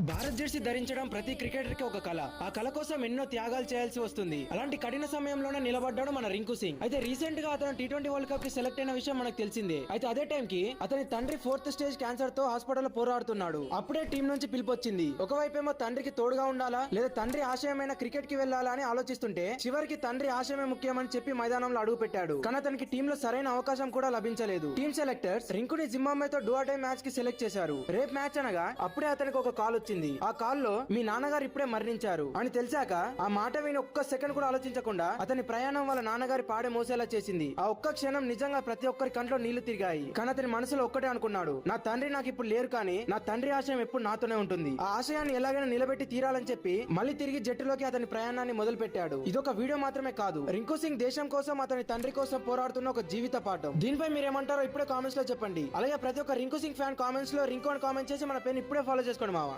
Bharat Jersey ధరించడం ప్రతి cricketer కి ఒక కళ. ఆ కళ కోసం ఎన్నో త్యాగాలు చేయాల్సి వస్తుంది. అలాంటి కఠిన సమయంలోనే నిలబడ్డాడు మన రింకు సింగ్. అయితే రీసెంట్ గా అతను T20 వరల్డ్ కప్ కి సెలెక్ట్ అయిన విషయం మనకు తెలిసిందే. అయితే అదే టైం కి అతని తండ్రి 4th స్టేజ్ క్యాన్సర్ తో హాస్పిటల్ లో పోరాడుతున్నాడు. అప్పుడే టీం నుంచి పిలిపొచ్చింది. ఒకవైపేమో తండ్రికి తోడుగా ఉండాలా లేదా తండ్రి ఆశయమైన క్రికెట్ కి వెళ్లాలా అని ఆలోచిస్తుంటే చివరికి తండ్రి ఆశయమే ముఖ్యమని చెప్పి మైదానంలో అడుగు పెట్టాడు. కానీ అతనికి టీమ్ లో సరైన అవకాశం కూడా లభించలేదు. టీమ్ సెలెక్టర్స్ రింకుని జింబాబ్వేతో డూ ఆర్ డై మ్యాచ్ కి సెలెక్ట్ చేశారు. రేపు మ్యాచ్ అనగా అప్పుడే అతనికి ఒక కాల్ వచ్చింది. ఆ కాల్ లో మీ నాన్నగారు ఇప్పుడే మరణించారు అని తెలిసాక ఆ మాట విని ఒక్క సెకండ్ కూడా ఆలోచించకుండా అతని ప్రయాణం వాళ్ళ నాన్నగారి పాడే మోసేలా చేసింది. ఆ ఒక్క క్షణం నిజంగా ప్రతి ఒక్కరి కంట్లో నీళ్లు తిరిగాయి. కానీ అతని మనసులో ఒక్కటే అనుకున్నాడు, నా తండ్రి నాకు ఇప్పుడు లేరు కానీ నా తండ్రి ఆశయం ఎప్పుడు నాతోనే ఉంటుంది. ఆ ఆశయాన్ని ఎలాగైనా నిలబెట్టి తీరాలని చెప్పి మళ్ళీ తిరిగి జట్టులోకి అతని ప్రయాణాన్ని మొదలు పెట్టాడు. ఇదొక వీడియో మాత్రమే కాదు, రింకు సింగ్ దేశం కోసం అతని తండ్రి కోసం పోరాడుతున్న ఒక జీవిత పాఠం. దీనిపై మీరేమంటారో ఇప్పుడే కామెంట్స్ లో చెప్పండి. అలాగే ప్రతి ఒక్క రింకు సింగ్ ఫ్యాన్ కామెంట్స్ లో రింకు అని కామెంట్ చేసి మన పేరు ఇప్పుడే ఫాలో చేసుకోండి మావా.